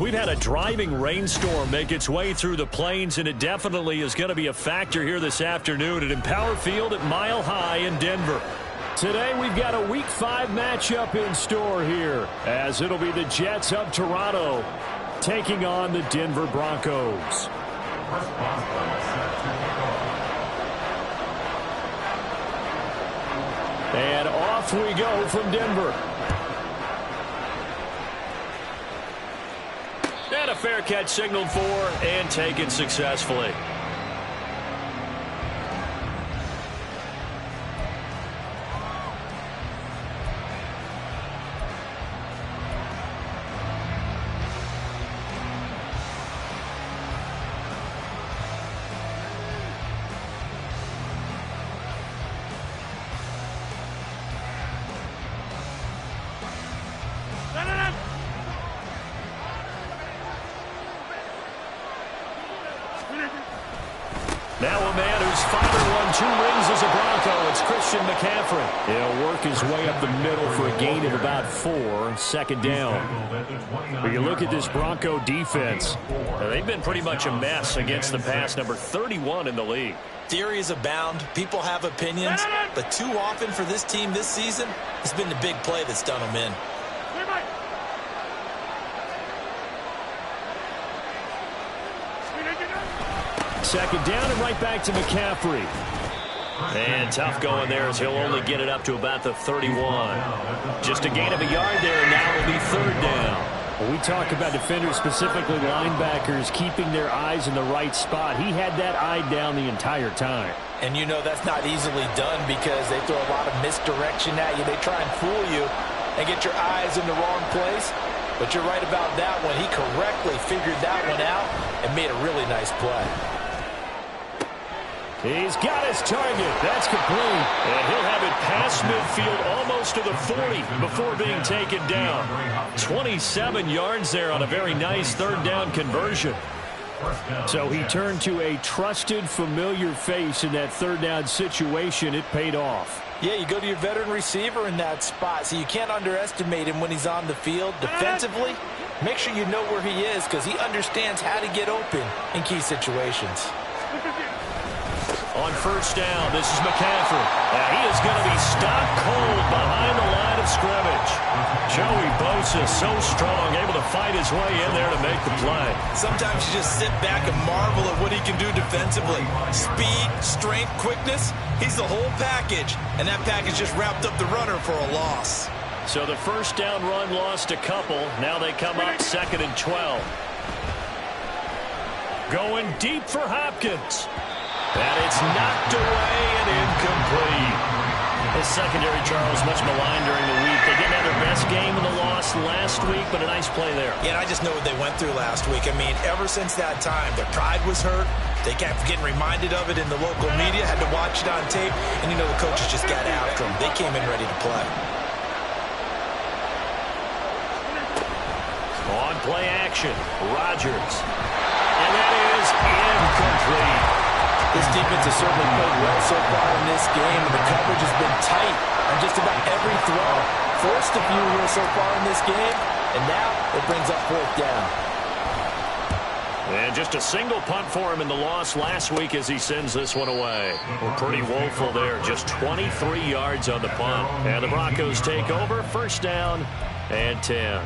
We've had a driving rainstorm make its way through the plains, and it definitely is going to be a factor here this afternoon at Empower Field at Mile High in Denver. Today we've got a Week 5 matchup in store here, as it'll be the Jets of Toronto taking on the Denver Broncos. And off we go from Denver. And a fair catch signaled for and taken successfully. Now a man who's finally won 2 rings as a Bronco. It's Christian McCaffrey. He'll work his way up the middle for a gain of about 4, second down. When you look at this Bronco defense, they've been pretty much a mess against the pass, number 31 in the league. Theories abound. People have opinions. But too often for this team this season, it's been the big play that's done them in. Second down and right back to McCaffrey. And tough going there as he'll only get it up to about the 31. Just a gain of a yard there, and now it'll be third down. When we talk about defenders, specifically linebackers, keeping their eyes in the right spot, he had that eye down the entire time. And you know that's not easily done because they throw a lot of misdirection at you. They try and fool you and get your eyes in the wrong place. But you're right about that one. He correctly figured that one out and made a really nice play. He's got his target. That's complete. And he'll have it past midfield almost to the 40 before being taken down. 27 yards there on a very nice third down conversion. So he turned to a trusted, familiar face in that third down situation. It paid off. Yeah, you go to your veteran receiver in that spot, so you can't underestimate him when he's on the field. Defensively, make sure you know where he is because he understands how to get open in key situations. On first down, this is McCaffrey. He is going to be stopped cold behind the line of scrimmage. Joey Bosa, so strong, able to fight his way in there to make the play. Sometimes you just sit back and marvel at what he can do defensively. Speed, strength, quickness, he's the whole package. And that package just wrapped up the runner for a loss. So the first down run lost a couple. Now they come up 2nd and 12. Going deep for Hopkins. And it's knocked away and incomplete. The secondary, Charles, much maligned during the week. They didn't have their best game in the loss last week, but a nice play there. Yeah, and I just know what they went through last week. I mean, ever since that time, their pride was hurt. They kept getting reminded of it in the local media, had to watch it on tape, and you know the coaches just got after them. They came in ready to play. On play action, Rodgers. And that is incomplete. This defense has certainly played well so far in this game, and the coverage has been tight on just about every throw. Forced a few here so far in this game, and now it brings up 4th down. And just a single punt for him in the loss last week as he sends this one away. Well, pretty woeful there, just 23 yards on the punt. And the Broncos take over, first down and 10.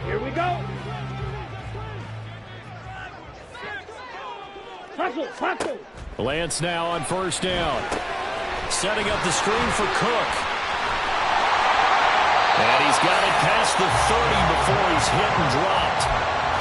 Here we go. Hustle. Lance now on first down. Setting up the screen for Cook. And he's got it past the 30 before he's hit and dropped.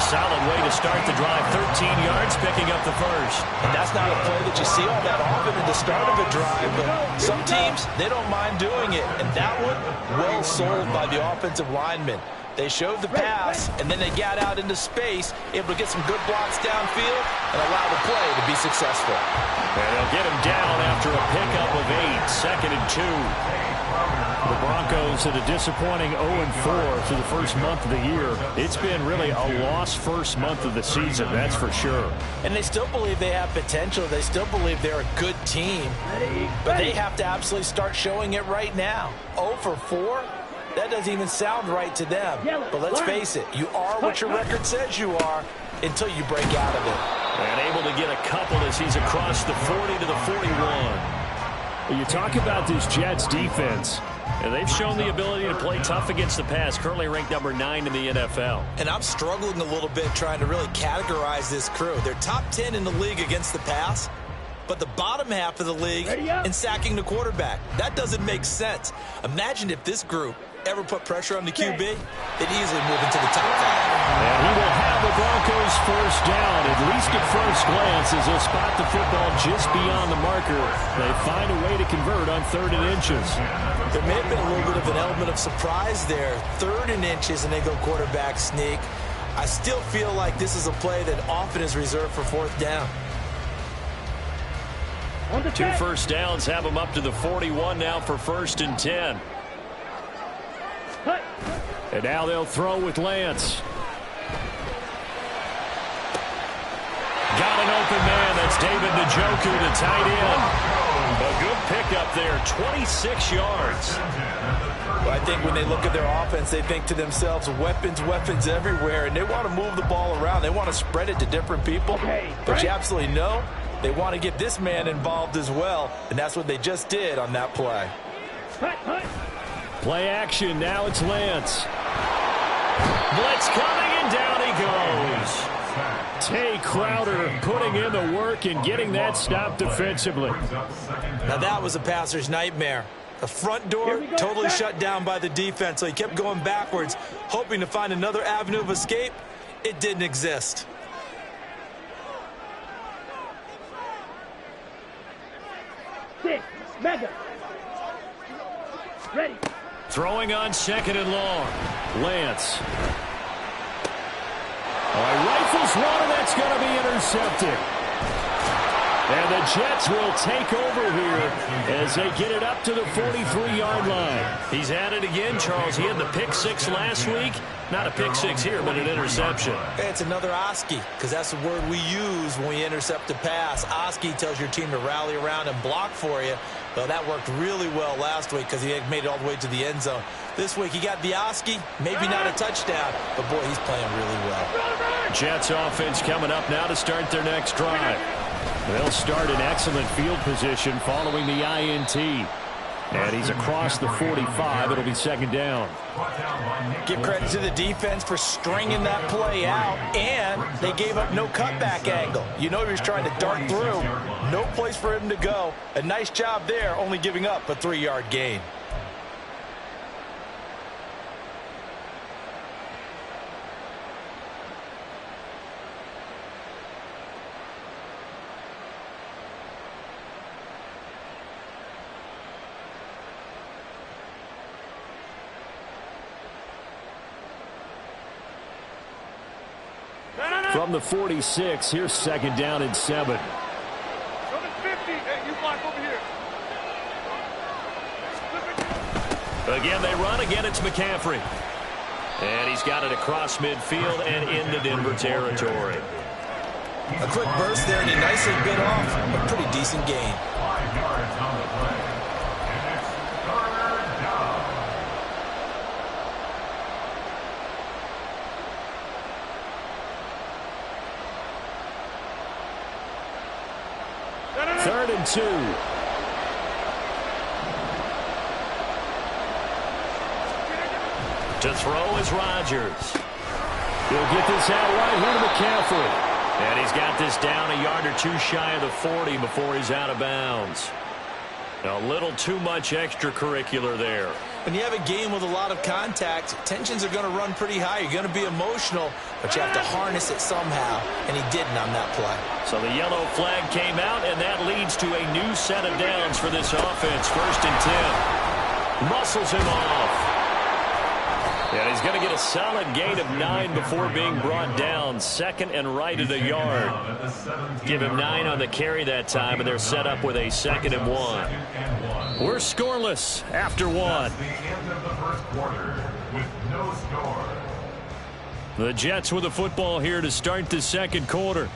Solid way to start the drive. 13 yards, picking up the first. And that's not a play that you see all that often at the start of a drive, but some teams, they don't mind doing it. And that one, well sold by the offensive lineman. They showed the pass, and then they got out into space, able to get some good blocks downfield and allow the play to be successful. And they'll get him down after a pickup of 8, 2nd and 2. The Broncos Broncos at a disappointing 0-4 through the first month of the year. It's been really a lost first month of the season, that's for sure. And they still believe they have potential. They still believe they're a good team. But they have to absolutely start showing it right now. 0-4? That doesn't even sound right to them. But let's face it, you are what your record says you are until you break out of it. And able to get a couple as he's across the 40 to the 41. You talk about this Jets defense, and they've shown the ability to play tough against the pass, currently ranked number 9 in the NFL. And I'm struggling a little bit trying to really categorize this crew. They're top 10 in the league against the pass, but the bottom half of the league in sacking the quarterback. That doesn't make sense. Imagine if this group ever put pressure on the QB, they'd easily move into the top 5. And he will have the Broncos first down, at least at first glance, as they'll spot the football just beyond the marker. They find a way to convert on 3rd and inches. There may have been a little bit of an element of surprise there. 3rd and inches, and they go quarterback sneak. I still feel like this is a play that often is reserved for 4th down. 2 first downs have them up to the 41 now for 1st and 10. And now they'll throw with Lance. Got an open man. That's David Njoku, the tight end. A good pickup there, 26 yards. Well, I think when they look at their offense, they think to themselves, weapons, weapons everywhere, and they want to move the ball around. They want to spread it to different people. But you absolutely know they want to get this man involved as well, and that's what they just did on that play. Play action. Now it's Lance. Blitz coming, and down he goes. Tay Crowder putting in the work and getting that stop defensively. Now that was a passer's nightmare. The front door totally shut down by the defense, so he kept going backwards, hoping to find another avenue of escape. It didn't exist. Mega. Ready. Throwing on 2nd and long. Lance. Rifles one, and that's going to be intercepted. And the Jets will take over here as they get it up to the 43-yard line. He's at it again, Charles. He had the pick 6 last week. Not a pick 6 here, but an interception. It's another Otss, because that's the word we use when we intercept a pass. Otss tells your team to rally around and block for you. Well, that worked really well last week because he had made it all the way to the end zone. This week he got the Otss, maybe not a touchdown, but boy, he's playing really well. Jets offense coming up now to start their next drive. They'll start in excellent field position following the INT. And he's across the 45. It'll be 2nd down. Give credit to the defense for stringing that play out, and they gave up no cutback angle. You know he was trying to dart through. No place for him to go. A nice job there, only giving up a 3-yard gain. From the 46, here's 2nd down and 7. Hey, you block over here. Again, they run. Again, it's McCaffrey. And he's got it across midfield and into Denver territory. A quick burst there, and he nicely bit off a pretty decent gain. Third and 2. To throw is Rodgers. He'll get this out right here to McCaffrey. And he's got this down a yard or 2 shy of the 40 before he's out of bounds. A little too much extracurricular there. When you have a game with a lot of contact, tensions are going to run pretty high. You're going to be emotional, but you have to harness it somehow, and he didn't on that play. So the yellow flag came out, and that leads to a new set of downs for this offense. 1st and 10. Muscles him off. And He's going to get a solid gain of 9 before being brought down. Second and right at a yard. Give him 9 on the carry that time, and they're set up with a 2nd and 1. We're scoreless after 1. The Jets with the football here to start the second quarter,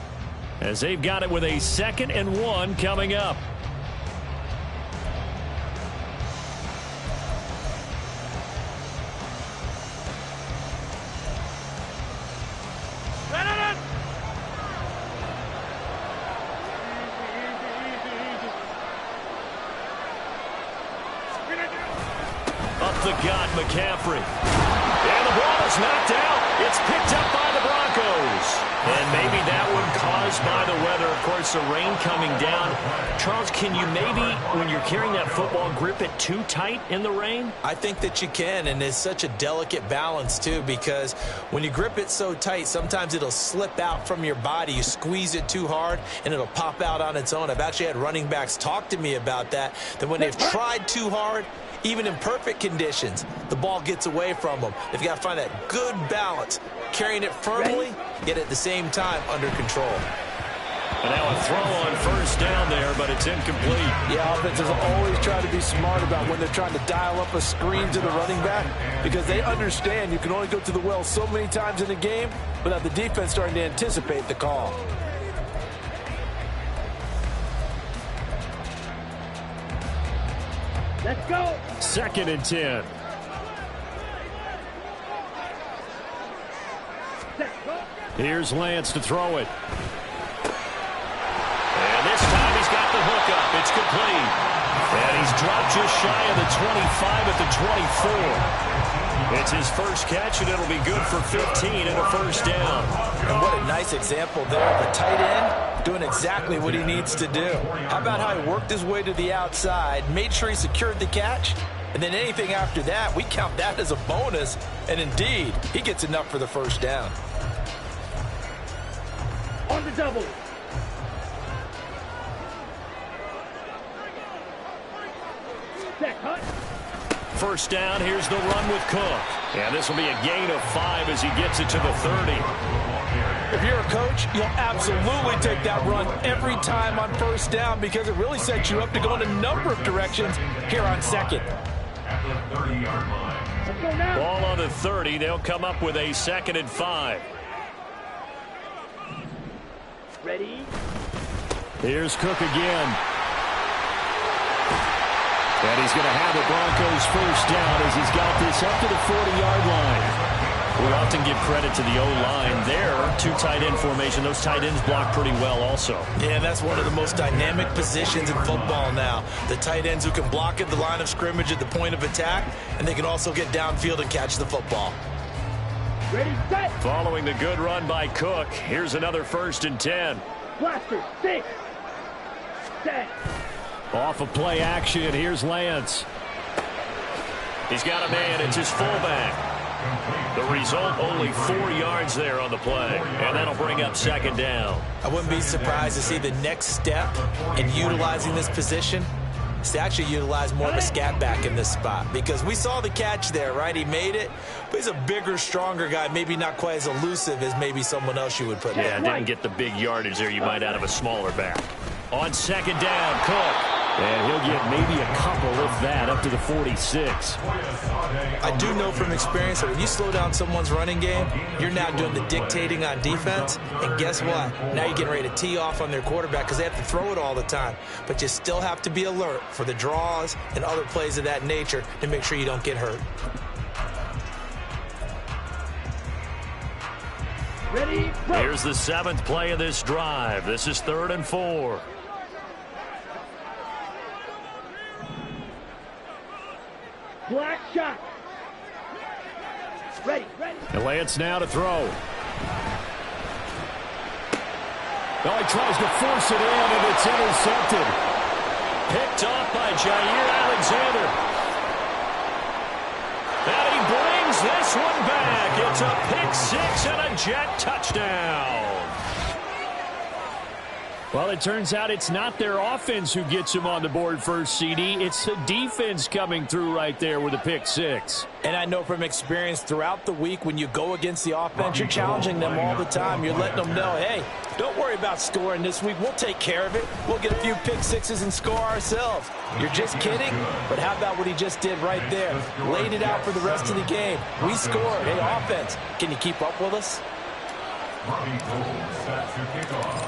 as they've got it with a 2nd and 1 coming up. Up the gut, McCaffrey. And the ball is knocked out. It's picked up by the Broncos. And maybe that one caused by the weather. Of course, the rain coming down. Charles, can you maybe, when you're carrying that football, grip it too tight in the rain? I think that you can, and it's such a delicate balance, too, because when you grip it so tight, sometimes it'll slip out from your body. You squeeze it too hard, and it'll pop out on its own. I've actually had running backs talk to me about that when they've tried too hard, even in perfect conditions, the ball gets away from them. They've got to find that good balance, carrying it firmly, yet at the same time under control. And now a throw on first down there, but it's incomplete. Yeah, offenses always try to be smart about when they're trying to dial up a screen to the running back, because they understand you can only go to the well so many times in a game without the defense starting to anticipate the call. Let's go. 2nd and 10. Here's Lance to throw it. And this time he's got the hook up. It's complete. And he's dropped just shy of the 25 at the 24. It's his first catch, and it'll be good for 15 and a first down. And what a nice example there of a tight end doing exactly what he needs to do. How about how he worked his way to the outside, made sure he secured the catch, and then anything after that, we count that as a bonus. And indeed, he gets enough for the first down. On the double. First down, here's the run with Cook. And this will be a gain of 5 as he gets it to the 30. If you're a coach, you'll absolutely take that run every time on first down, because it really sets you up to go in a number of directions here on second. Ball on the 30. They'll come up with a 2nd and 5. Ready? Here's Cook again. And he's going to have the Broncos first down as he's got this up to the 40-yard line. We often give credit to the O-line there. 2 tight end formation. Those tight ends block pretty well also. Yeah, that's one of the most dynamic positions in football now. The tight ends who can block at the line of scrimmage at the point of attack, and they can also get downfield and catch the football. Ready, set. Following the good run by Cook, here's another 1st and 10. Blaster, 6. Set. Off of play action, here's Lance. He's got a man, it's his fullback. The result, only 4 yards there on the play, and that'll bring up 2nd down. I wouldn't be surprised to see the next step in utilizing this position is to actually utilize more of a scat back in this spot, because we saw the catch there, right? He made it, but he's a bigger, stronger guy, maybe not quite as elusive as maybe someone else you would put Yeah, there. didn't get the big yardage there you might out of a smaller back. On 2nd down, Cook. And he'll get maybe a couple, if that, up to the 46. I do know from experience that when you slow down someone's running game, you're now doing the dictating on defense. And guess what? Now you're getting ready to tee off on their quarterback because they have to throw it all the time. But you still have to be alert for the draws and other plays of that nature to make sure you don't get hurt. Ready, go. Here's the 7th play of this drive. This is 3rd and 4. Black shot. Ready, ready. And Lance now to throw. Oh, he tries to force it in, and it's intercepted. Picked off by Jair Alexander. And he brings this one back. It's a pick 6 and a Jet touchdown. Well, it turns out it's not their offense who gets them on the board first, CD. It's the defense coming through right there with a pick six. And I know from experience throughout the week, when you go against the offense, you're challenging them all the time. You're letting them know, hey, don't worry about scoring this week. We'll take care of it. We'll get a few pick sixes and score ourselves. You're just kidding? But how about what he just did right there? Laid it out for the rest of the game. We scored. Hey, offense, can you keep up with us?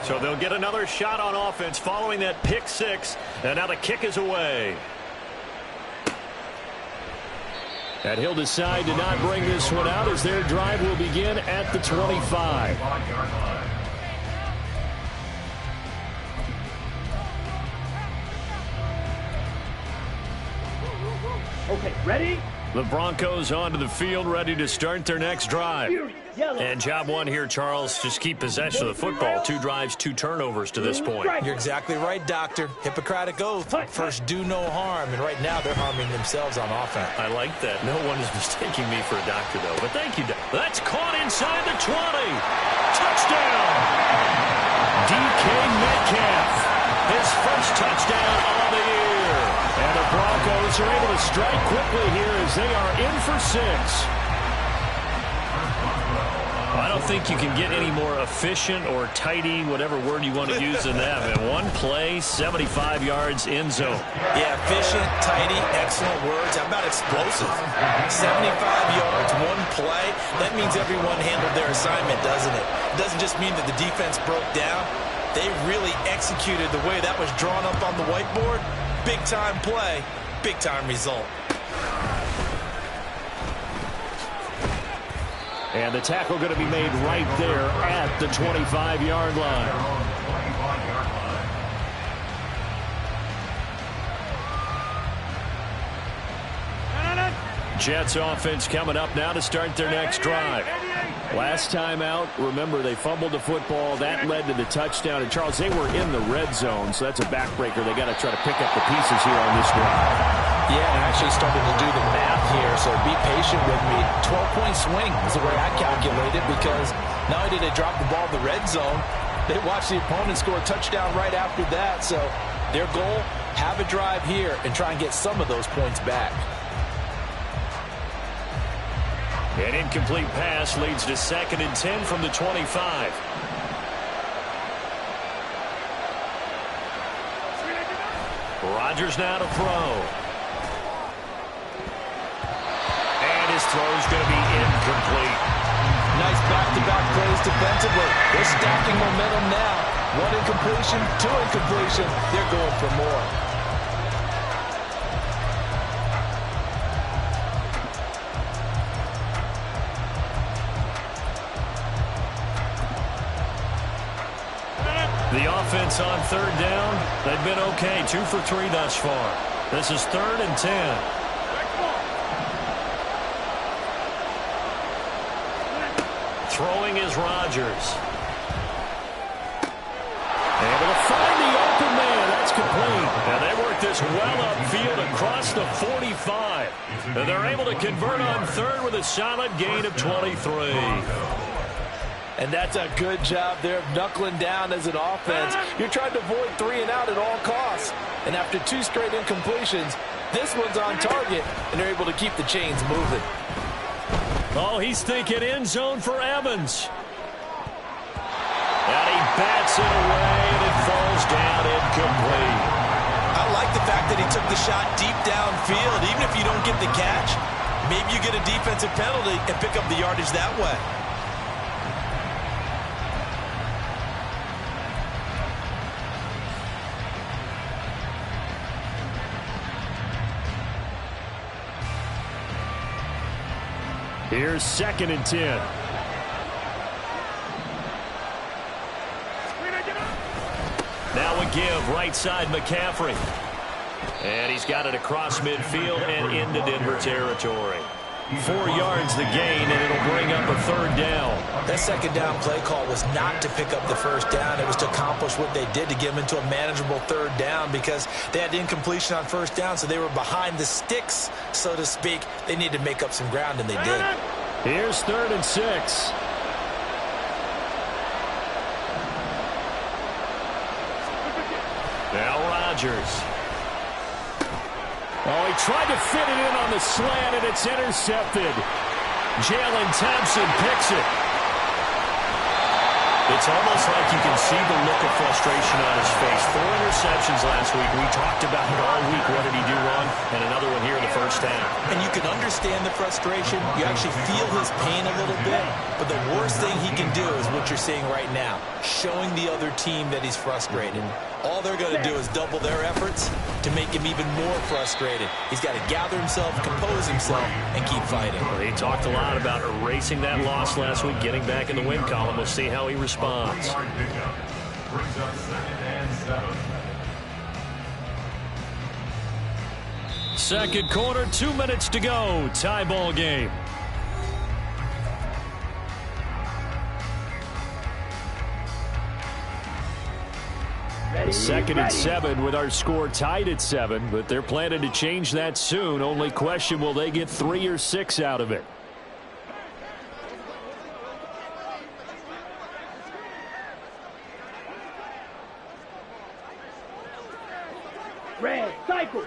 So they'll get another shot on offense following that pick six. And now the kick is away. And he'll decide to not bring this one out as their drive will begin at the 25. Okay, ready? The Broncos onto the field, ready to start their next drive. And job one here, Charles, just keep possession of the football. 2 drives, 2 turnovers to this point. You're exactly right, Doctor. Hippocratic oath. First, do no harm. And right now, they're harming themselves on offense. I like that. No one is mistaking me for a doctor, though. But thank you, Doc. That's caught inside the 20. Touchdown! DK Metcalf. His first touchdown on the year. And the Broncos are able to strike quickly here as they are in for 6. I don't think you can get any more efficient or tidy, whatever word you want to use in that. And one play, 75 yards in zone. Yeah, efficient, tidy, excellent words. How about explosive? 75 yards, one play. That means everyone handled their assignment, doesn't it? It doesn't just mean that the defense broke down. They really executed the way that was drawn up on the whiteboard. Big-time play, big-time result. And the tackle going to be made right there at the 25-yard line. Jets offense coming up now to start their next drive. Last time out, remember, they fumbled the football. That led to the touchdown. And, Charles, they were in the red zone, so that's a backbreaker. They got to try to pick up the pieces here on this drive. Yeah, I actually started to do the math here, so be patient with me. 12-point swing is the way I calculated, because not only did they drop the ball in the red zone, they watched the opponent score a touchdown right after that. So their goal, have a drive here and try and get some of those points back. An incomplete pass leads to 2nd and 10 from the 25. Rodgers now to throw. And his throw's going to be incomplete. Nice back-to-back plays defensively. They're stacking momentum now. 1 incompletion, 2 incompletion. They're going for more. The offense on 3rd down, they've been okay. 2 for 3 thus far. This is 3rd and 10. Throwing is Rodgers. Able to find the open man. That's complete. And they work this well upfield across the 45. And they're able to convert on 3rd with a solid gain of 23. And that's a good job there of knuckling down as an offense. You're trying to avoid 3 and out at all costs. And after 2 straight incompletions, this one's on target, and they're able to keep the chains moving. Oh, he's thinking end zone for Evans. And he bats it away, and it falls down incomplete. I like the fact that he took the shot deep downfield. Even if you don't get the catch, maybe you get a defensive penalty and pick up the yardage that way. Here's 2nd and 10. Now a give, right side McCaffrey. And he's got it across midfield and into Denver territory. 4 yards the gain, and it'll bring up a 3rd down. That 2nd down play call was not to pick up the 1st down. It was to accomplish what they did, to get them into a manageable 3rd down, because they had incompletion on 1st down, so they were behind the sticks, so to speak. They needed to make up some ground, and they did. Here's 3rd and 6. Rodgers. Oh, he tried to fit it in on the slant, and it's intercepted. Jalen Thompson picks it. It's almost like you can see the look of frustration on his face. 4 interceptions last week. We talked about it all week. What did he do wrong? And another one here in the first half. And you can understand the frustration. You actually feel his pain a little bit. But the worst thing he can do is what you're seeing right now, showing the other team that he's frustrated. All they're going to do is double their efforts to make him even more frustrated. He's got to gather himself, compose himself, and keep fighting. Well, he talked a lot about erasing that loss last week, getting back in the win column. We'll see how he responds. Second quarter, 2 minutes to go. Tie ball game. Second and 7 with our score tied at 7, but they're planning to change that soon. Only question, will they get 3 or 6 out of it? Red, cycle.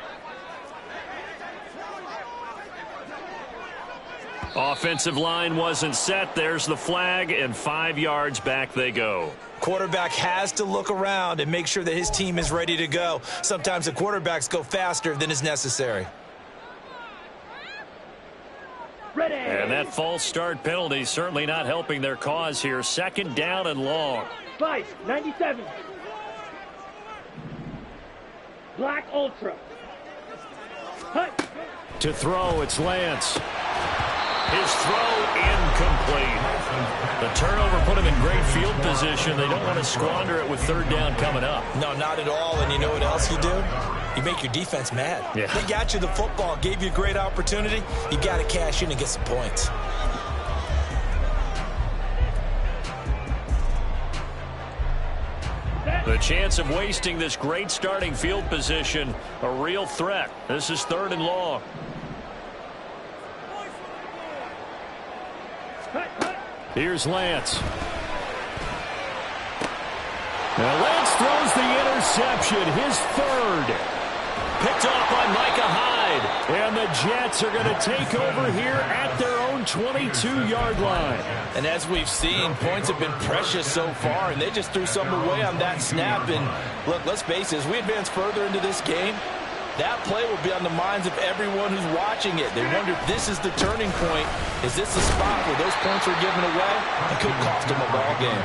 Offensive line wasn't set. There's the flag, and 5 yards back they go. Quarterback has to look around and make sure that his team is ready to go. Sometimes the quarterbacks go faster than is necessary. Ready. And that false start penalty certainly not helping their cause here. Second down and long. Fight, 97. Black Ultra. Hut. To throw, it's Lance. His throw incomplete. The turnover put him in great field position. They don't want to squander it with third down coming up. No, not at all. And you know what else you do? You make your defense mad. Yeah. They got you the football, gave you a great opportunity. You got to cash in and get some points. The chance of wasting this great starting field position, a real threat. This is third and long. Here's Lance. Now Lance throws the interception, his third. Picked off by Micah Hyde. And the Jets are going to take over here at their own 22-yard line. And as we've seen, points have been precious so far, and they just threw some away on that snap. And look, let's face it, as we advance further into this game, that play will be on the minds of everyone who's watching it. They wonder if this is the turning point. Is this the spot where those points are given away? It could cost them a ball game.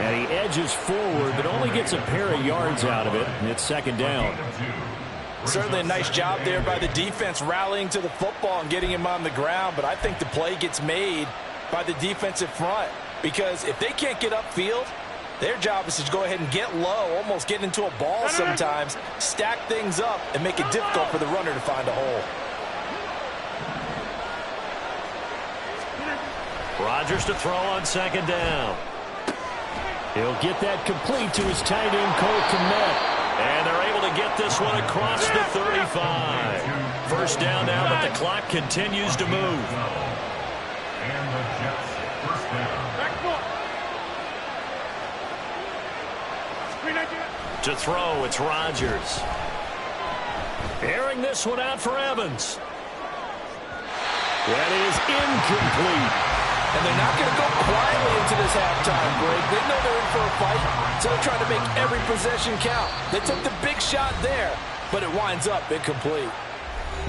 And he edges forward, but only gets a pair of yards out of it. And it's second down. Certainly a nice job there by the defense rallying to the football and getting him on the ground. But I think the play gets made by the defensive front. Because if they can't get upfield, their job is to go ahead and get low, almost get into a ball sometimes, stack things up, and make it difficult for the runner to find a hole. Rodgers to throw on second down. He'll get that complete to his tight end, Cole Kmet. And they're able to get this one across the 35. First down now, but the clock continues to move. And the Jets first down. To throw, it's Rodgers. Airing this one out for Evans. That is incomplete. And they're not going to go quietly into this halftime break. They know they're in for a fight, so they're trying to make every possession count. They took the big shot there, but it winds up incomplete.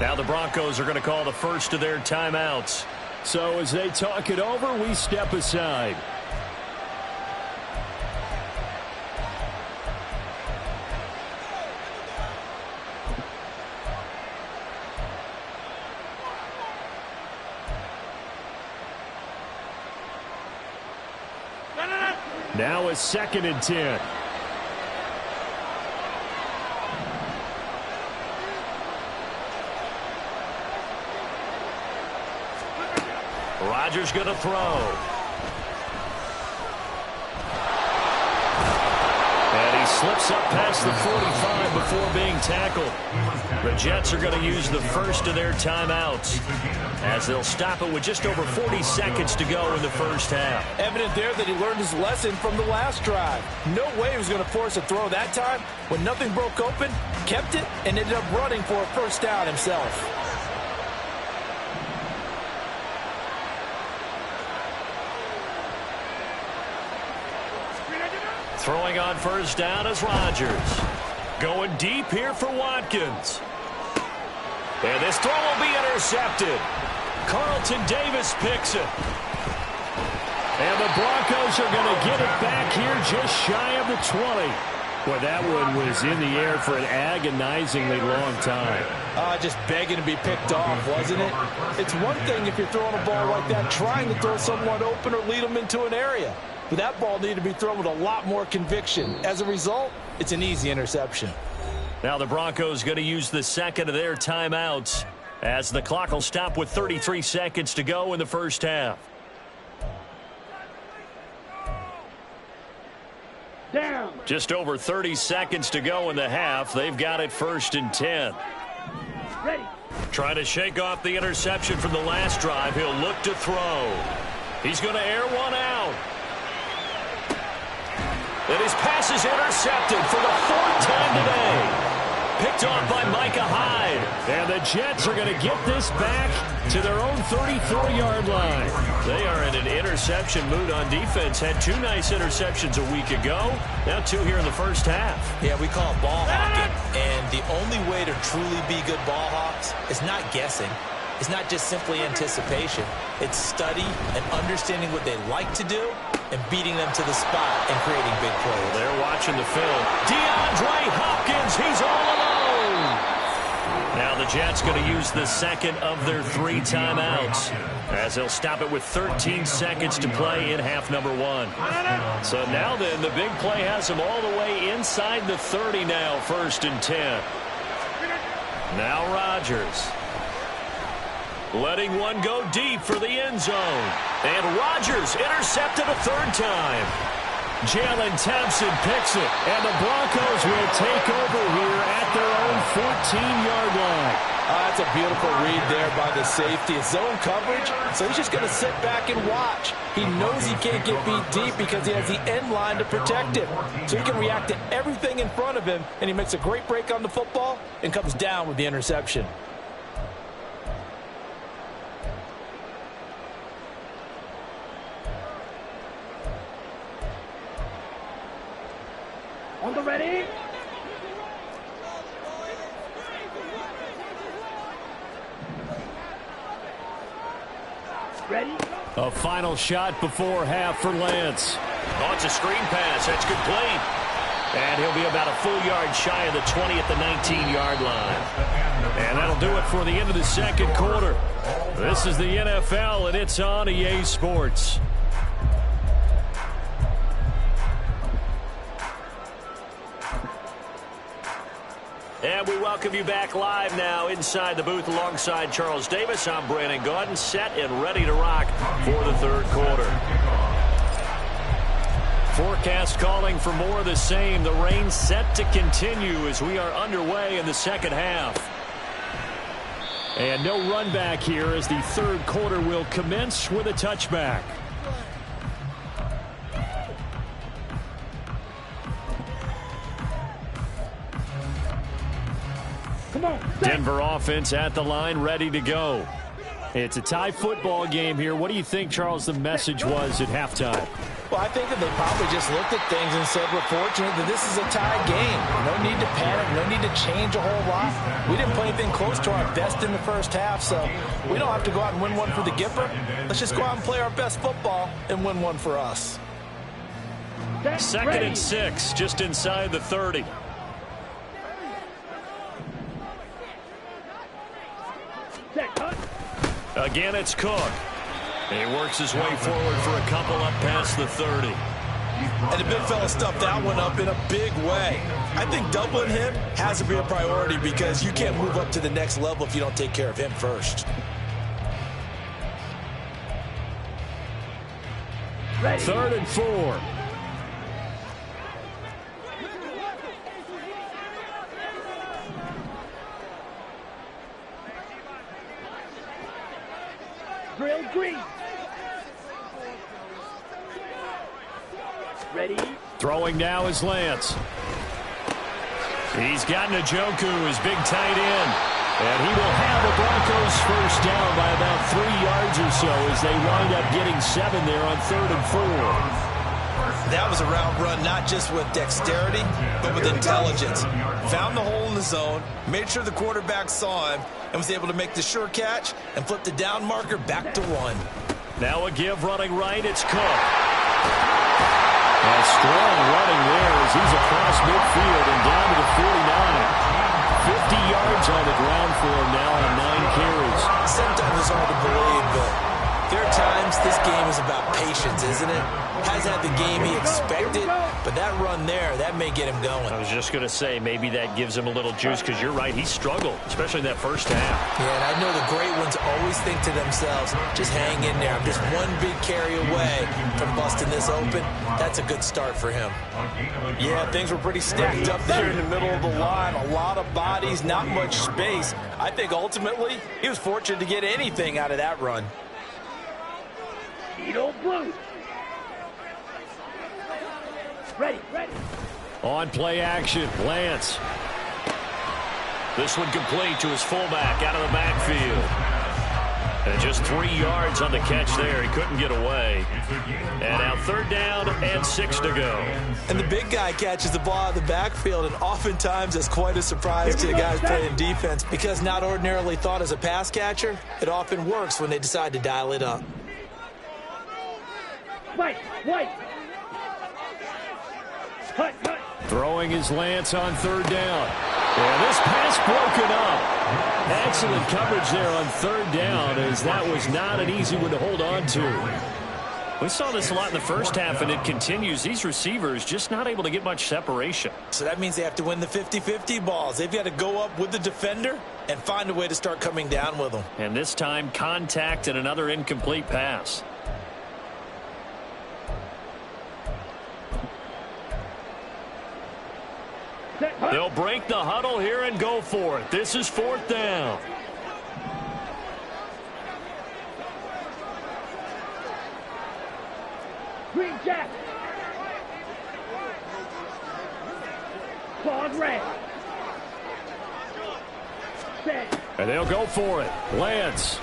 Now the Broncos are going to call the first of their timeouts. So as they talk it over, we step aside. Now it's second and 10. Rodgers going to throw. And he Slips up past the 45 before being tackled. The Jets are going to use the first of their timeouts as they'll stop it with just over 40 seconds to go in the first half. Evident there that he learned his lesson from the last drive. No way he was going to force a throw that time. When nothing broke open, kept it, and ended up running for a first down himself. Throwing on first down is Rodgers. Going deep here for Watkins. And this throw will be intercepted. Carlton Davis picks it. And the Broncos are going to get it back here just shy of the 20. Boy, that one was in the air for an agonizingly long time. Just begging to be picked off, wasn't it? It's one thing if you're throwing a ball like that, trying to throw someone open or lead them into an area. But that ball needed to be thrown with a lot more conviction. As a result, it's an easy interception. Now the Broncos going to use the second of their timeouts as the clock will stop with 33 seconds to go in the first half. Down. Just over 30 seconds to go in the half. They've got it 1st and 10. Ready. Trying to shake off the interception from the last drive. He'll look to throw. He's going to air one out. And his pass is intercepted for the 4th time today. Picked off by Micah Hyde. And the Jets are going to get this back to their own 34-yard line. They are in an interception mood on defense. Had 2 nice interceptions a week ago. Now 2 here in the first half. Yeah, we call it ball hawking. And the only way to truly be good ball hawks is not guessing. It's not just simply anticipation. It's study and understanding what they like to do and beating them to the spot and creating big plays. They're watching the film. DeAndre Hopkins, he's all alone. Now the Jets going to use the second of their 3 timeouts as they'll stop it with 13 seconds to play in half number 1. So now then, the big play has them all the way inside the 30 now, 1st and 10. Now Rodgers. Letting one go deep for the end zone. And Rodgers intercepted a 3rd time. Jalen Thompson picks it. And the Broncos will take over here at their own 14-yard line. That's a beautiful read there by the safety. It's zone coverage, so he's just going to sit back and watch. He knows he can't get beat deep because he has the end line to protect him. So he can react to everything in front of him, and he makes a great break on the football and comes down with the interception. On the ready. Ready. A final shot before half for Lance. Oh, it's a screen pass. That's complete. And he'll be about a full yard shy of the 20 at the 19-yard line. And that'll do it for the end of the second quarter. This is the NFL, and it's on EA Sports. And we welcome you back live now inside the booth alongside Charles Davis. I'm Brandon Gaudin, set and ready to rock for the 3rd quarter. Forecast calling for more of the same. The rain set to continue as we are underway in the second half. And no run back here as the 3rd quarter will commence with a touchback. Denver offense at the line, ready to go. It's a tie football game here. What do you think, Charles, the message was at halftime? Well, I think that they probably just looked at things and said, we're fortunate that this is a tie game. No need to panic, no need to change a whole lot. We didn't play anything close to our best in the first half, so we don't have to go out and win one for the Gipper. Let's just go out and play our best football and win one for us. 2nd and 6, just inside the 30. Again, it's Cook. He works his way forward for a couple up past the 30. And the big fella stuffed that one up in a big way. I think doubling him has to be a priority because you can't move up to the next level if you don't take care of him first. Ready. 3rd and 4. green. Ready. Throwing now is Lance. He's got Njoku, his big tight end. And he will have the Broncos first down by about 3 yards or so as they wind up getting 7 there on 3rd and 4. That was a route run not just with dexterity, but with intelligence. Found the hole in the zone, made sure the quarterback saw him, and was able to make the sure catch and flip the down marker back to 1. Now a give running right, it's Cook. A strong running there as he's across midfield and down to the 49. 50 yards on the ground for him now on 9 carries. Sometimes it's hard to believe, but there are times this game is about patience, isn't it? Has had the game he expected, but that run there, that may get him going. I was just going to say, maybe that gives him a little juice because you're right, he struggled, especially in that first half. Yeah, and I know the great ones always think to themselves, just hang in there. I'm just one big carry away from busting this open. That's a good start for him. Yeah, things were pretty stacked up there in the middle of the line. A lot of bodies, not much space. I think ultimately he was fortunate to get anything out of that run. Edo blue. Ready, ready. On play action, Lance. This one complete to his fullback out of the backfield. And just 3 yards on the catch there. He couldn't get away. And now 3rd down and 6 to go. And the big guy catches the ball out of the backfield, and oftentimes it's quite a surprise to the guys playing defense because not ordinarily thought as a pass catcher, it often works when they decide to dial it up. White, white. Cut, cut. Throwing his Lance on 3rd down. And this pass broken up. Excellent coverage there on 3rd down as that was not an easy one to hold on to. We saw this a lot in the first half, and it continues. These receivers just not able to get much separation. So that means they have to win the 50-50 balls. They've got to go up with the defender and find a way to start coming down with them. And this time, contact and another incomplete pass. They'll break the huddle here and go for it. This is 4th down. Green jack. Claws red. Set. And they'll go for it. Lance.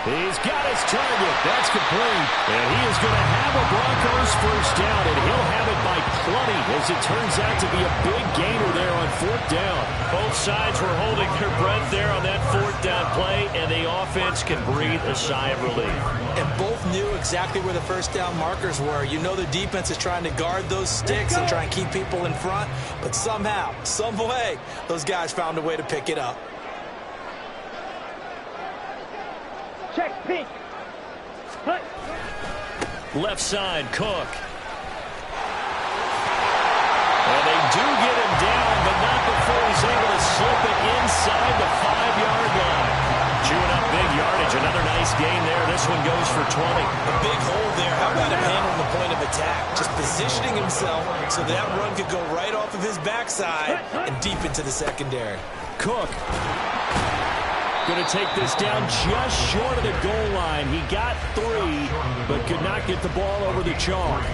He's got his target. That's complete. And he is going to have a Broncos first down, and he'll have it by plenty as it turns out to be a big gainer there on 4th down. Both sides were holding their breath there on that 4th down play, and the offense can breathe a sigh of relief. And both knew exactly where the first down markers were. You know the defense is trying to guard those sticks and try and keep people in front, but somehow, some way, those guys found a way to pick it up. Check pink. Cut. Left side, Cook. And they do get him down, but not before he's able to slip it inside the 5-yard line. Chewing up big yardage. Another nice gain there. This one goes for 20. A big hole there. How about him handling the point of attack? Just positioning himself so that run could go right off of his backside and deep into the secondary. Cook. Going to take this down just short of the goal line. He got 3, but could not get the ball over the chalk.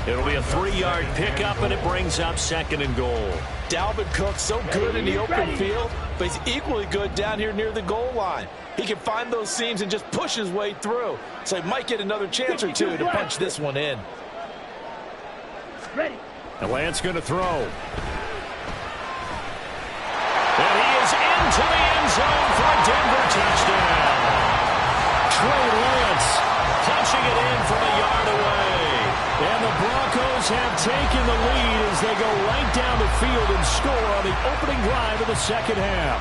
It'll be a 3-yard pickup, and it brings up 2nd and goal. Dalvin Cook so good in the open field, but he's equally good down here near the goal line. He can find those seams and just push his way through. So he might get another chance or two to punch this one in. Ready. And Lance going to throw. And he is into the end zone for a Denver touchdown. Trey Lance punching it in from a yard away. And the Broncos have taken the lead as they go right down the field and score on the opening drive of the second half.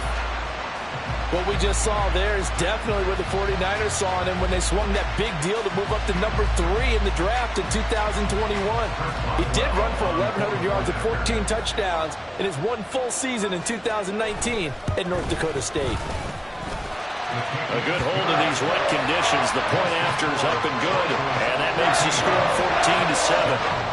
What we just saw there is definitely what the 49ers saw in him when they swung that big deal to move up to number 3 in the draft in 2021. He did run for 1,100 yards and 14 touchdowns in his one full season in 2019 at North Dakota State. A good hold in these wet conditions. The point after is up and good, and that makes the score 14-7.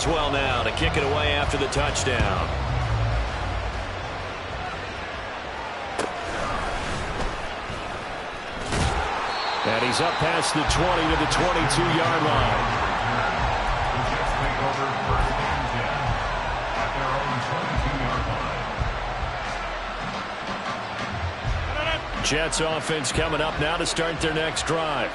Boswell now to kick it away after the touchdown. And he's up past the 20 to the 22-yard line. The Jets take over first and 10 at their own 22-yard line. Jets offense coming up now to start their next drive.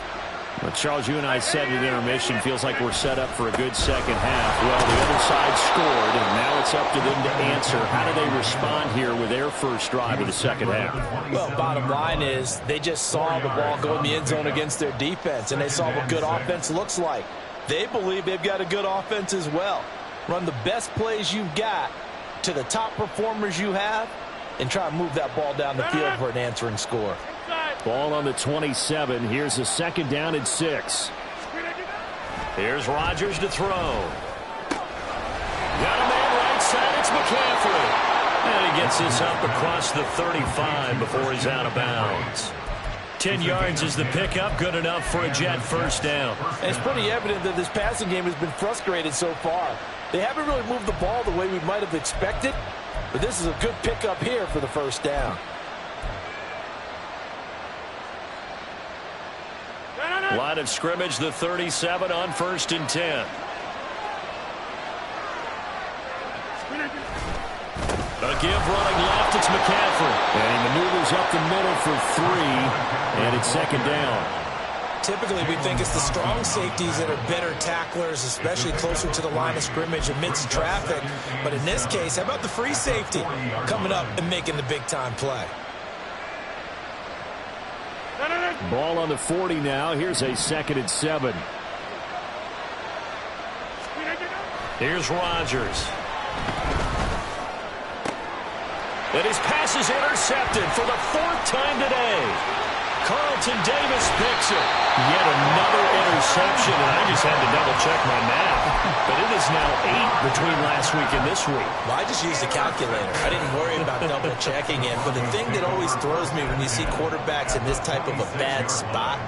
Well, Charles, you and I said at intermission, feels like we're set up for a good second half. Well, the other side scored, and now it's up to them to answer. How do they respond here with their first drive of the second half? Well, bottom line is they just saw the ball go in the end zone against their defense, and they saw what good offense looks like. They believe they've got a good offense as well. Run the best plays you've got to the top performers you have, and try to move that ball down the field for an answering score. Ball on the 27. Here's a second down and 6. Here's Rodgers to throw. Got a man right side. It's McCaffrey. And he gets this up across the 35 before he's out of bounds. 10 yards is the pickup. Good enough for a Jet first down. And it's pretty evident that this passing game has been frustrated so far. They haven't really moved the ball the way we might have expected, but this is a good pickup here for the first down. Line of scrimmage, the 37 on 1st and 10. A give running left, it's McCaffrey. And he maneuvers up the middle for 3, and it's second down. Typically, we think it's the strong safeties that are better tacklers, especially closer to the line of scrimmage amidst traffic. But in this case, how about the free safety coming up and making the big-time play? Ball on the 40 now. Here's a second and 7. Here's Rodgers. And his pass is intercepted for the 4th time today. Carlton Davis picks it. Yet another interception, and I just had to double-check my math. But it is now 8 between last week and this week. Well, I just used the calculator. I didn't worry about double-checking it. But the thing that always throws me when you see quarterbacks in this type of a bad spot,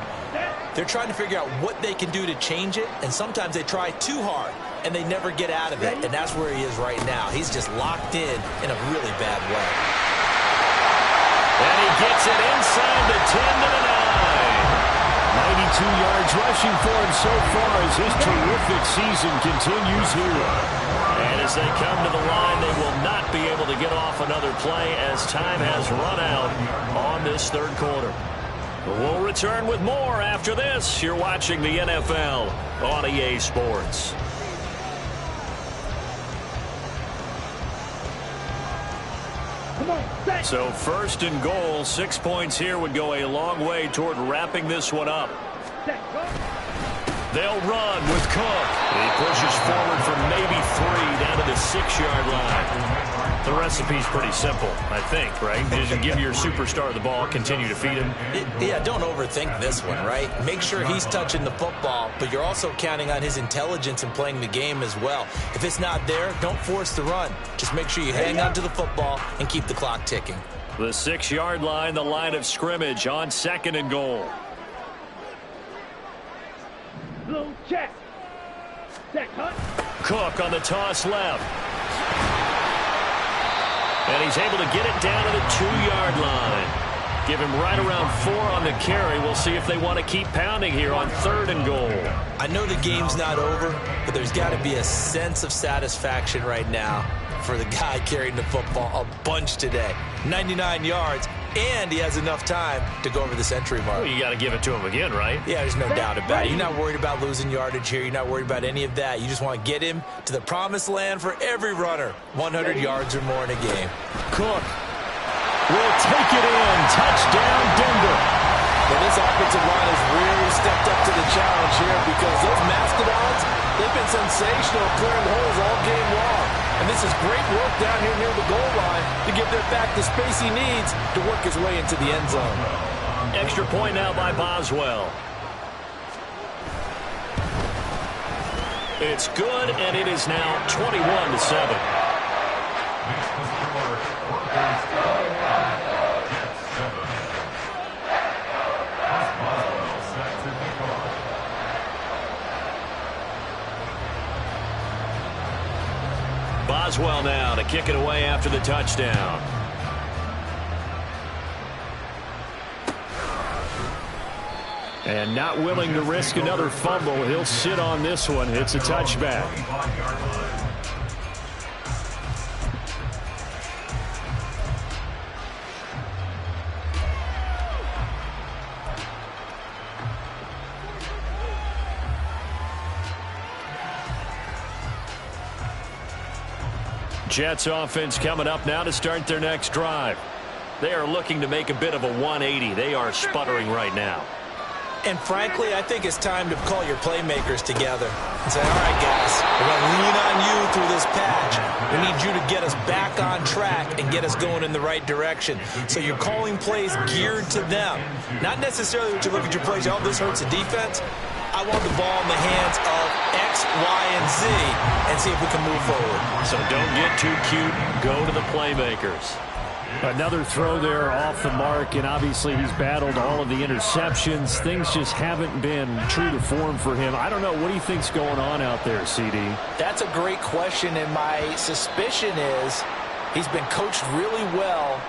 they're trying to figure out what they can do to change it, and sometimes they try too hard, and they never get out of it. And that's where he is right now. He's just locked in a really bad way. And he gets it inside the 10 to the 9. 92 yards rushing for him so far as his terrific season continues here. And as they come to the line, they will not be able to get off another play as time has run out on this third quarter. We'll return with more after this. You're watching the NFL on EA Sports. So 1st and goal, 6 points here would go a long way toward wrapping this one up. They'll run with Cook. He pushes forward for maybe 3 down to the 6-yard line. The recipe's pretty simple, I think, right? Just give your superstar the ball, continue to feed him. Yeah, don't overthink this one, right? Make sure he's touching the football, but you're also counting on his intelligence in playing the game as well. If it's not there, don't force the run. Just make sure you hang on to the football and keep the clock ticking. The 6-yard line, the line of scrimmage on 2nd and goal. Blue check. Set cut. Cook on the toss left. And he's able to get it down to the 2-yard line. Give him right around 4 on the carry. We'll see if they want to keep pounding here on 3rd and goal. I know the game's not over, but there's got to be a sense of satisfaction right now for the guy carrying the football a bunch today. 99 yards, and he has enough time to go over the century mark. Well, you got to give it to him again, right? Yeah, there's no doubt about it. You're not worried about losing yardage here. You're not worried about any of that. You just want to get him to the promised land for every runner. 100 yards or more in a game. Cook will take it in. Touchdown, Denver. Well, this offensive line has really stepped up to the challenge here because those mastodons, they've been sensational clearing holes all game long. And this is great work down here near the goal line to give their back the space he needs to work his way into the end zone. Extra point now by Boswell. It's good, and it is now 21-7. ball now to kick it away after the touchdown. And not willing to risk another fumble. He'll sit on this one. It's a touchback. Jets offense coming up now to start their next drive. They are looking to make a bit of a 180. They are sputtering right now. And frankly, I think it's time to call your playmakers together and say, all right, guys, we're going to lean on you through this patch. We need you to get us back on track and get us going in the right direction. So you're calling plays geared to them. Not necessarily what you look at your plays, oh, this hurts the defense. I want the ball in the hands of X, Y, and Z and see if we can move forward. So don't get too cute. Go to the playmakers. Another throw there off the mark, and obviously he's battled all of the interceptions. Things just haven't been true to form for him. I don't know. What do you think's going on out there, CD? That's a great question, and my suspicion is he's been coached really well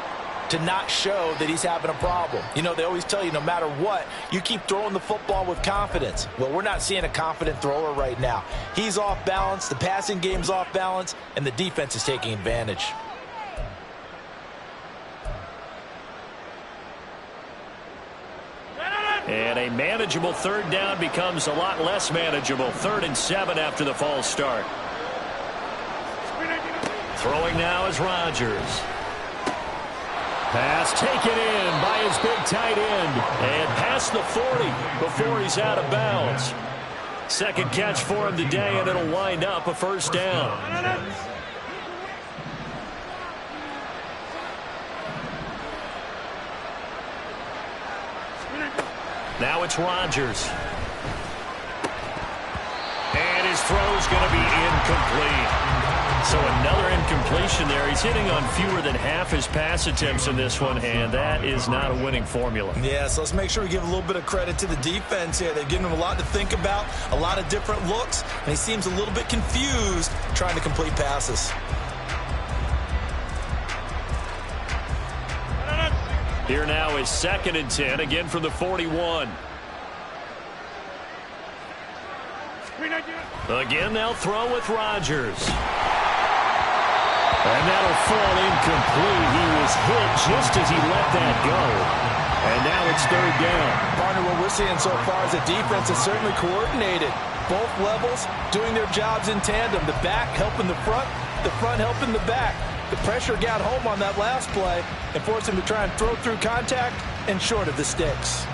to not show that he's having a problem. You know, they always tell you no matter what, you keep throwing the football with confidence. Well, we're not seeing a confident thrower right now. He's off balance, the passing game's off balance, and the defense is taking advantage. And a manageable third down becomes a lot less manageable. 3rd and 7 after the false start. Throwing now is Rodgers. Pass taken in by his big tight end. And past the 40 before he's out of bounds. Second catch for him today, and it'll wind up a first down. Now it's Rodgers. And his throw's going to be incomplete. So another incompletion there. He's hitting on fewer than half his pass attempts in this one, and that is not a winning formula. Yeah, so let's make sure we give a little bit of credit to the defense here. They've given him a lot to think about, a lot of different looks, and he seems a little bit confused trying to complete passes. Here now is 2nd and 10, again from the 41. Again, they'll throw with Rodgers. And that'll fall incomplete. He was hit just as he let that go. And now it's 3rd down. Partner, what we're seeing so far is the defense is certainly coordinated. Both levels doing their jobs in tandem. The back helping the front helping the back. The pressure got home on that last play and forced him to try and throw through contact and short of the sticks.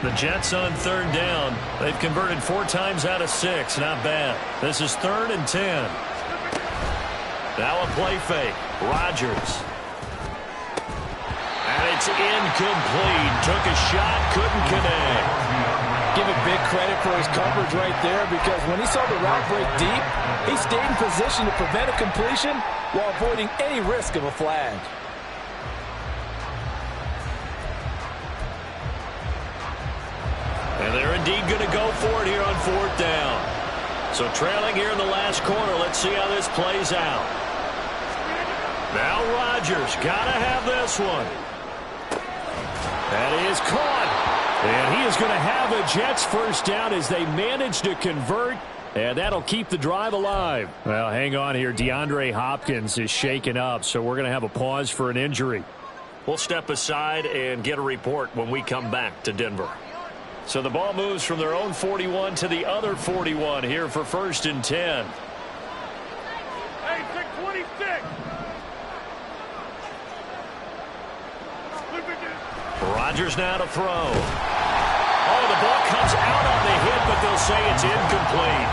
The Jets on 3rd down. They've converted 4 times out of 6. Not bad. This is 3rd and 10. Now a play fake. Rodgers. And it's incomplete. Took a shot, couldn't connect. Give it big credit for his coverage right there, because when he saw the route break deep, he stayed in position to prevent a completion while avoiding any risk of a flag. And they're indeed going to go for it here on 4th down. So trailing here in the last quarter. Let's see how this plays out. Now Rodgers got to have this one. That is caught. And he is going to have a Jets first down as they manage to convert. And that'll keep the drive alive. Well, hang on here. DeAndre Hopkins is shaken up, so we're going to have a pause for an injury. We'll step aside and get a report when we come back to Denver. So the ball moves from their own 41 to the other 41 here for 1st and 10. Hey, 626. Rodgers now to throw. Oh, the ball comes out on the hit, but they'll say it's incomplete.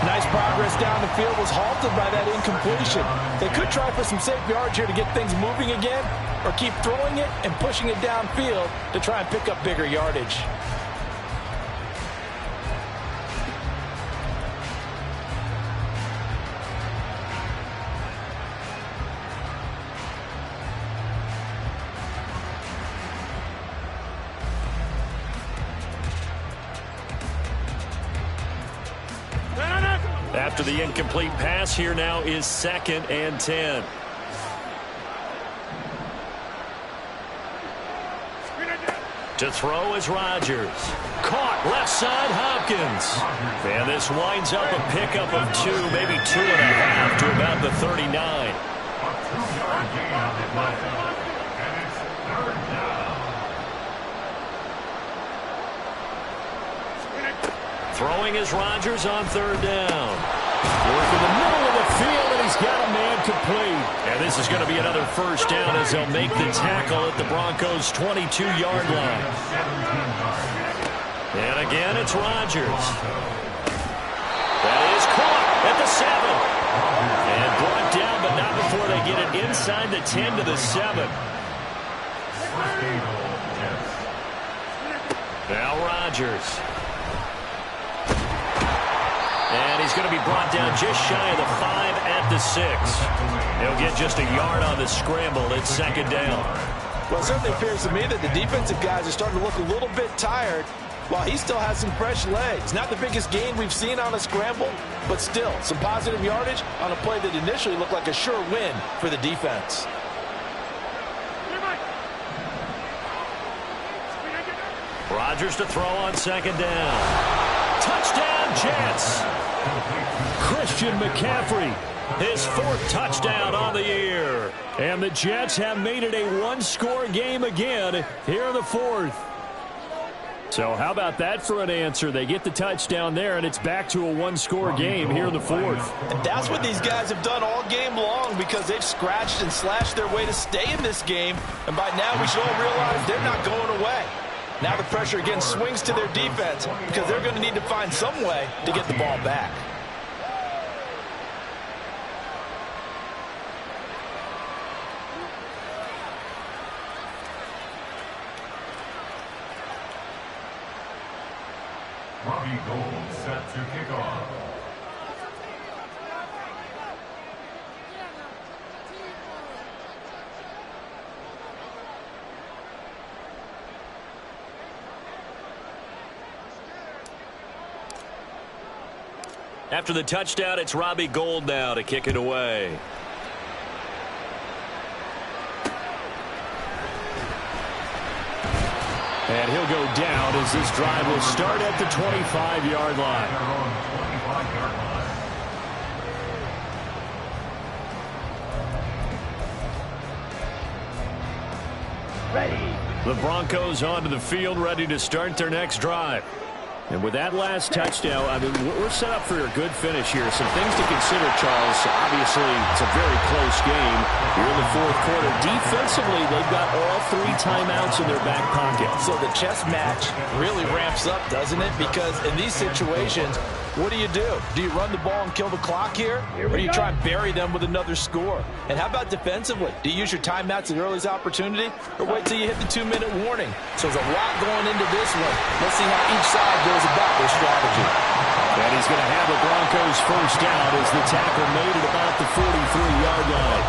Nice progress down the field, was halted by that incompletion. They could try for some safe yards here to get things moving again, or keep throwing it and pushing it downfield to try and pick up bigger yardage. After the incomplete pass, here now is 2nd and 10. To throw is Rodgers. Caught left side, Hopkins. And this winds up a pickup of 2, maybe 2.5 to about the 39. A 2-yard gain on the play. And it's 3rd down. Throwing is Rodgers on 3rd down. Work in the middle of the field, and he's got a man complete. And this is going to be another 1st down as they'll make the tackle at the Broncos' 22-yard line. And again, it's Rodgers. That is caught at the 7. And brought down, but not before they get it inside the 10 to the 7. Now Rodgers. And he's going to be brought down just shy of the 5 at the 6. He'll get just a yard on the scramble. It's 2nd down. Well, it certainly appears to me that the defensive guys are starting to look a little bit tired while he still has some fresh legs. Not the biggest gain we've seen on a scramble, but still some positive yardage on a play that initially looked like a sure win for the defense. Rodgers to throw on 2nd down. Touchdown, Jets. Christian McCaffrey, his 4th touchdown on the year. And the Jets have made it a 1-score game again here in the 4th. So how about that for an answer? They get the touchdown there, and it's back to a 1-score game here in the 4th. And that's what these guys have done all game long because they've scratched and slashed their way to stay in this game. And by now we should all realize they're not going away. Now the pressure again swings to their defense because they're going to need to find some way to get the ball back. Robbie Gould set to kick off. After the touchdown, it's Robbie Gould now to kick it away. And he'll go down as this drive will start at the 25-yard line. Ready. The Broncos onto the field, ready to start their next drive. And with that last touchdown, I mean, we're set up for a good finish here. Some things to consider, Charles. Obviously, it's a very close game here in the 4th quarter. Defensively, they've got all 3 timeouts in their back pocket. So the chess match really ramps up, doesn't it? Because in these situations, what do? Do you run the ball and kill the clock here? Or do you try and bury them with another score? And how about defensively? Do you use your timeouts at earliest opportunity? Or wait till you hit the 2-minute warning? So there's a lot going into this one. Let's see how each side goes about their strategy. And he's going to have the Broncos 1st down as the tackle made at about the 43-yard line.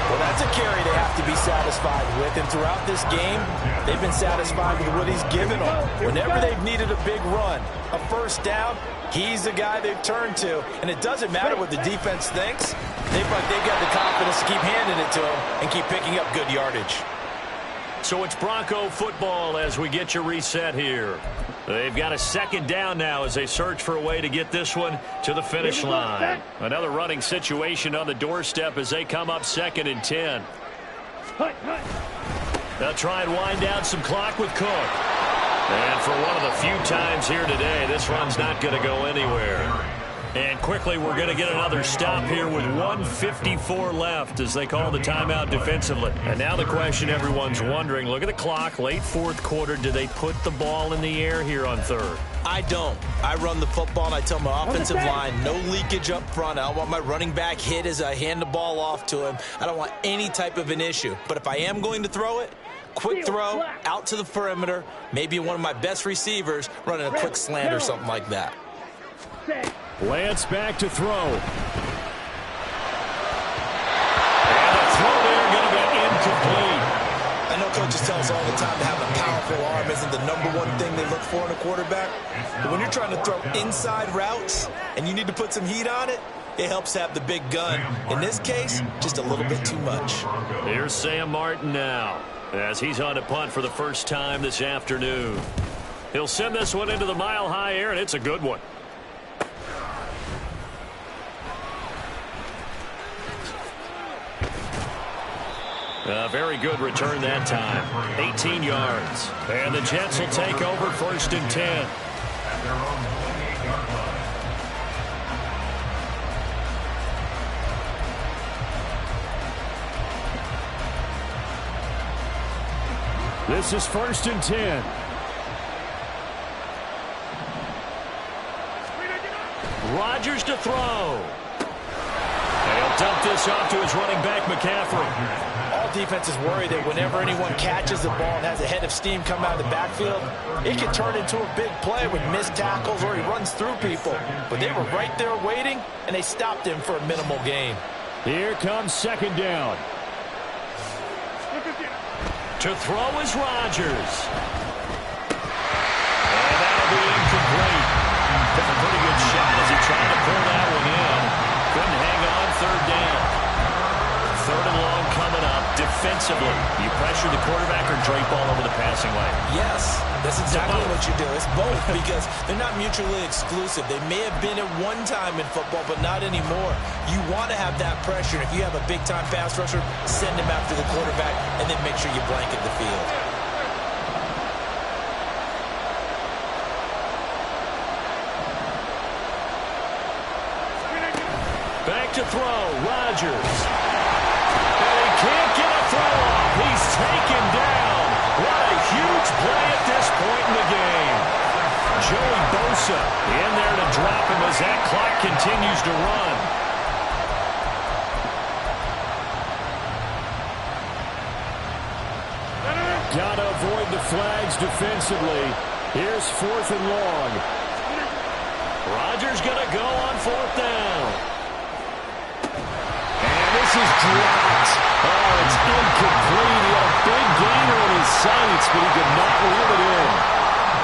Well, that's a carry they have to be satisfied with. And throughout this game, they've been satisfied with what he's given them. Whenever they've needed a big run, a 1st down, he's the guy they've turned to. And it doesn't matter what the defense thinks. They've got the confidence to keep handing it to him and keep picking up good yardage. So it's Bronco football as we get you reset here. They've got a 2nd down now as they search for a way to get this one to the finish line. Another running situation on the doorstep as they come up 2nd and 10. They'll try and wind down some clock with Cook. And for one of the few times here today, this run's not going to go anywhere. And quickly, we're going to get another stop here with 1:54 left as they call the timeout defensively. And now the question everyone's wondering, look at the clock, late 4th quarter. Do they put the ball in the air here on 3rd? I don't. I run the football, and I tell my offensive line, no leakage up front. I don't want my running back hit as I hand the ball off to him. I don't want any type of an issue. But if I am going to throw it, quick throw, out to the perimeter, maybe one of my best receivers running a quick slant or something like that. Lance back to throw. And the throw there going to be incomplete. I know Coach is telling us all the time that having a powerful arm isn't the #1 thing they look for in a quarterback. But when you're trying to throw inside routes and you need to put some heat on it, it helps have the big gun. In this case, just a little bit too much. Here's Sam Martin now, as he's on to punt for the first time this afternoon. He'll send this one into the mile-high air, and it's a good one. A very good return that time. 18 yards. And the Jets will take over 1st and 10. This is 1st and 10. Rodgers to throw. He'll dump this off to his running back, McCaffrey. All defenses worry that whenever anyone catches the ball and has a head of steam come out of the backfield, it can turn into a big play with missed tackles or he runs through people. But they were right there waiting, and they stopped him for a minimal gain. Here comes 2nd down. To throw is Rodgers. And that'll be incomplete. Took a pretty good shot as he tried to pull that one in. Couldn't hang on 3rd down. 3rd and long coming up. Defensively, you pressure the quarterback or drape all over the passing lane? Yes, that's exactly what you do. It's both because they're not mutually exclusive. They may have been at one time in football, but not anymore. You want to have that pressure. If you have a big-time pass rusher, send him after the quarterback, and then make sure you blanket the field. Back to throw, Rodgers. And he can't get a throw off. He's taken down. What a huge play at this point in the game. Joey Bosa in there to drop him as that clock continues to run. Gotta avoid the flags defensively. Here's 4th and long. Rodgers gonna go on 4th down. This is dropped. Oh, it's incomplete. He had a big gainer in his sights, but he could not reel it in.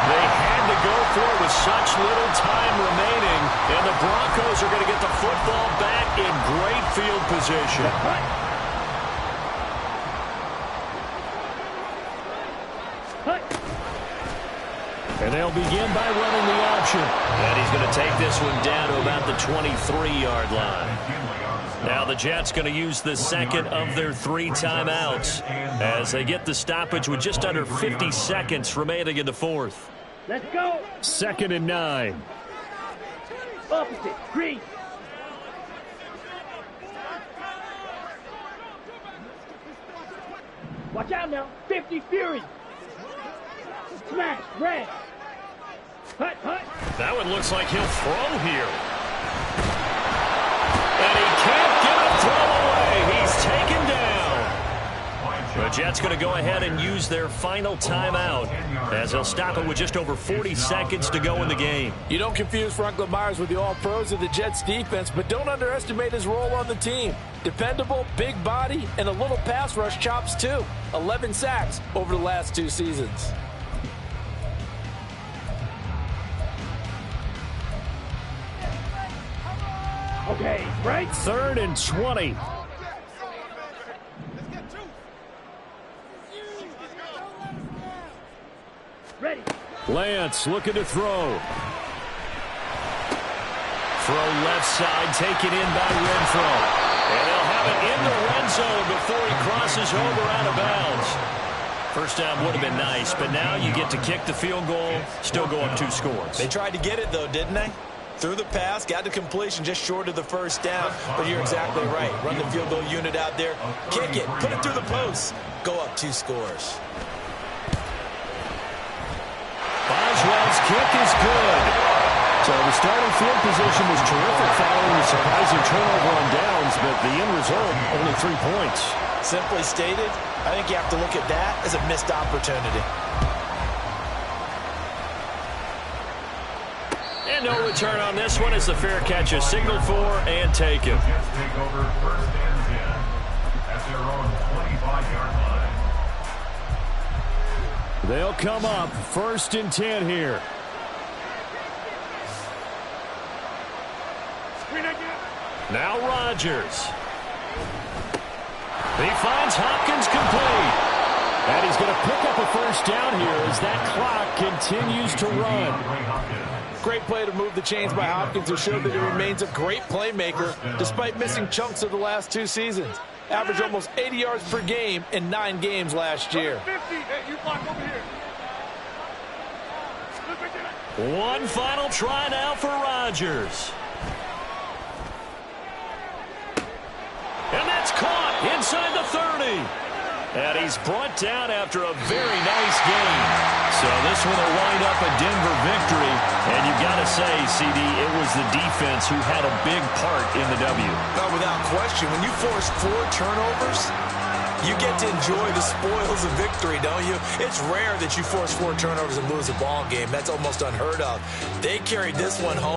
They had to go for it with such little time remaining, and the Broncos are going to get the football back in great field position. And they'll begin by running the option. And he's going to take this one down to about the 23-yard line. Now the Jets going to use the 2nd of their 3 timeouts as they get the stoppage with just under 50 seconds remaining in the 4th. Let's go. 2nd and 9. Opposite. Green. Watch out now. 50 Fury. Smash. Red. Hut, hut. That one looks like he'll throw here. And he can't get a throw away. He's taken down. The Jets going to go ahead and use their final timeout as they'll stop it with just over 40 seconds to go in the game. You don't confuse Franklin Myers with the all-pros of the Jets defense, but don't underestimate his role on the team. Dependable, big body, and a little pass rush chops too. 11 sacks over the last 2 seasons. Okay, right. 3rd and 20. Ready. Lance looking to throw. Throw left side, taken in by Renfro. And they'll have it in the red zone before he crosses over out of bounds. First down would have been nice, but now you get to kick the field goal, still go up 2 scores. They tried to get it, though, didn't they? Threw the pass, got the completion just short of the 1st down, but you're exactly right. Run the field goal unit out there, kick it, put it through the post, go up 2 scores. Boswell's kick is good. So the starting field position was terrific following the surprising turnover on downs, but the end result, only 3 points. Simply stated, I think you have to look at that as a missed opportunity. And no return on this one as the fair catch is signaled for and taken. Jets take over 1st and 10 at their own 25-yard line. They'll come up 1st and 10 here. Now Rodgers. He finds Hopkins complete. And he's going to pick up a 1st down here as that clock continues to run. Great play to move the chains by Hopkins, who showed that he remains a great playmaker despite missing chunks of the last 2 seasons. Averaged almost 80 yards per game in 9 games last year. One final try now for Rodgers. And that's caught inside the 30. And he's brought down after a very nice game. So this one will wind up a Denver victory. And you've got to say, CD, it was the defense who had a big part in the W. No, without question. When you force 4 turnovers, you get to enjoy the spoils of victory, don't you? It's rare that you force 4 turnovers and lose a ball game. That's almost unheard of. They carried this one home.